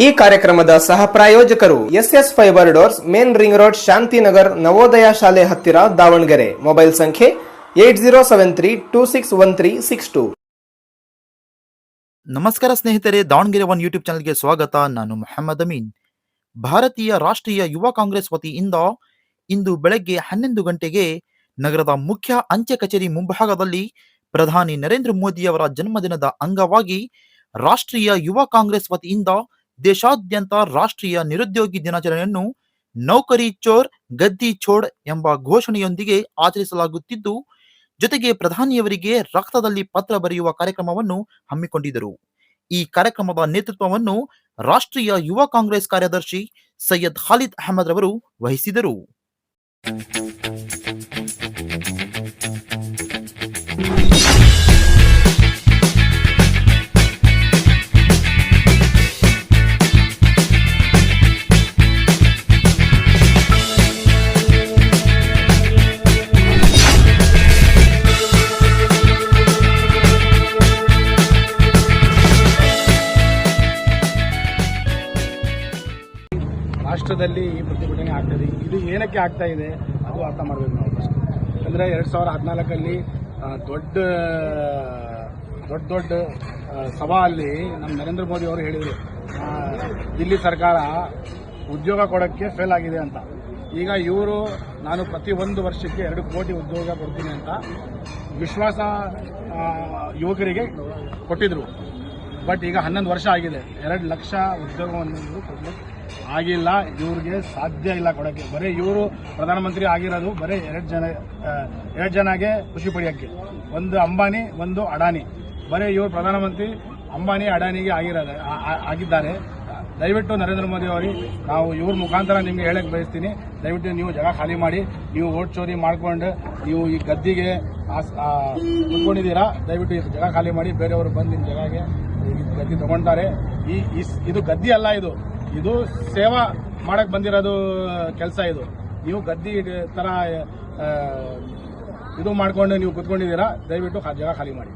ಈ ಕಾರ್ಯಕ್ರಮದ ಸಹ ಪ್ರಾಯೋಜಕರು SS fibre doors, main ring road, Shantinagar, Navodaya ಶಾಲೆ ಹತ್ತಿರ, ದಾವಣಗೆರೆ. ಮೊಬೈಲ್ ಸಂಖ್ಯೆ 8073261362. ನಮಸ್ಕಾರ ಸ್ನೇಹಿತರೆ, ದಾವಣಗೆರೆ ಒನ್ ಯೂಟ್ಯೂಬ್ ಚಾನಲ್ಗೆ ಸ್ವಾಗತ. ನಾನು ಮೊಹಮ್ಮದ್ ಅಮೀನ್. ಭಾರತೀಯ ರಾಷ್ಟ್ರೀಯ ಯುವ ಕಾಂಗ್ರೆಸ್ ವತಿಯಿಂದ ಇಂದು ಬೆಳಗ್ಗೆ 11 ಗಂಟೆಗೆ ನಗರದ ಮುಖ್ಯ ಅಂಚೆ ಕಚೇರಿ ಮುಂಭಾಗದಲ್ಲಿ ಪ್ರಧಾನಿ ನರೇಂದ್ರ ಮೋದಿಯವರ ಜನ್ಮದಿನದ ಅಂಗವಾಗಿ ರಾಷ್ಟ್ರೀಯ ಯುವ ಕಾಂಗ್ರೆಸ್ ವತಿಯಿಂದ ದೇಶಾದ್ಯಂತ ರಾಷ್ಟ್ರೀಯ ನಿರುದ್ಯೋಗಿ ದಿನಾಚರಣೆಯನ್ನು ನೌಕರಿ ಚೋರ್ ಗದ್ದಿ ಛೋಡ್ ಎಂಬ ಘೋಷಣೆಯೊಂದಿಗೆ ಆಚರಿಸಲಾಗುತ್ತಿದ್ದು, ಜೊತೆಗೆ ಪ್ರಧಾನಿಯವರಿಗೆ ರಕ್ತದಲ್ಲಿ ಪತ್ರ ಬರೆಯುವ ಕಾರ್ಯಕ್ರಮವನ್ನು ಹಮ್ಮಿಕೊಂಡಿದ್ದರು. ಈ ಕಾರ್ಯಕ್ರಮದ ನೇತೃತ್ವವನ್ನು ರಾಷ್ಟ್ರೀಯ ಯುವ ಕಾಂಗ್ರೆಸ್ ಕಾರ್ಯದರ್ಶಿ ಸೈಯದ್ ಖಾಲಿದ್ ಅಹಮದ್ ರವರು ವಹಿಸಿದರು. ರಾಷ್ಟ್ರದಲ್ಲಿ ಈ ಪ್ರತಿಭಟನೆ ಆಗ್ತದೆ. ಇದು ಏನಕ್ಕೆ ಆಗ್ತಾ ಇದೆ ಅದು ಅರ್ಥ ಮಾಡಬೇಕು ನಾವು ಫಸ್ಟ್. ಅಂದರೆ 2014 ದೊಡ್ಡ ಸಭಾ ಅಲ್ಲಿ ನಮ್ಮ ನರೇಂದ್ರ ಮೋದಿ ಅವರು ಹೇಳಿದರು, ದಿಲ್ಲಿ ಸರ್ಕಾರ ಉದ್ಯೋಗ ಕೊಡೋಕ್ಕೆ ಫೇಲ್ ಆಗಿದೆ ಅಂತ. ಈಗ ಇವರು ನಾನು ಪ್ರತಿ 1 ವರ್ಷಕ್ಕೆ 2 ಕೋಟಿ ಉದ್ಯೋಗ ಕೊಡ್ತೀನಿ ಅಂತ ವಿಶ್ವಾಸ ಯುವಕರಿಗೆ ಕೊಟ್ಟಿದ್ರು. ಬಟ್ ಈಗ 11 ವರ್ಷ ಆಗಿದೆ, 2 ಲಕ್ಷ ಉದ್ಯೋಗವನ್ನು ಕೊಡಲಿಕ್ಕೆ ಆಗಿಲ್ಲ. ಇವ್ರಿಗೆ ಸಾಧ್ಯ ಇಲ್ಲ ಕೊಡೋಕ್ಕೆ. ಬರೀ ಇವರು ಪ್ರಧಾನಮಂತ್ರಿ ಆಗಿರೋದು ಬರೀ 2 ಜನಗೆ ಖುಷಿ ಪಡೆಯೋಕ್ಕೆ, ಒಂದು ಅಂಬಾನಿ, ಒಂದು ಅಡಾನಿ. ಬರೀ ಇವರು ಪ್ರಧಾನಮಂತ್ರಿ ಅಂಬಾನಿ ಅಡಾನಿಗೆ ಆಗಿದ್ದಾರೆ. ದಯವಿಟ್ಟು ನರೇಂದ್ರ ಮೋದಿ ಅವರಿಗೆ ನಾವು ಇವ್ರ ಮುಖಾಂತರ ನಿಮಗೆ ಹೇಳಕ್ಕೆ ಬಯಸ್ತೀನಿ, ದಯವಿಟ್ಟು ನೀವು ಜಾಗ ಖಾಲಿ ಮಾಡಿ. ನೀವು ವೋಟ್ ಚೋರಿ ಮಾಡ್ಕೊಂಡು ನೀವು ಈ ಗದ್ದಿಗೆ ಕುತ್ಕೊಂಡಿದ್ದೀರಾ, ದಯವಿಟ್ಟು ಈ ಜಾಗ ಖಾಲಿ ಮಾಡಿ. ಬೇರೆಯವರು ಬಂದು ನಿಮ್ಮ ಜಾಗಗೆ ಗದ್ದಿ ತಗೊಳ್ತಾರೆ. ಇದು ಗದ್ದಿ ಅಲ್ಲ, ಇದು ಸೇವಾ ಮಾಡಕ್ ಬಂದಿರೋದು ಕೆಲಸ. ನೀವು ಗದ್ದಿ ತರ ಇದು ಮಾಡ್ಕೊಂಡು ನೀವು ಕುತ್ಕೊಂಡಿದ್ದೀರಾ, ದಯವಿಟ್ಟು ಜಾಗ ಖಾಲಿ ಮಾಡಿ.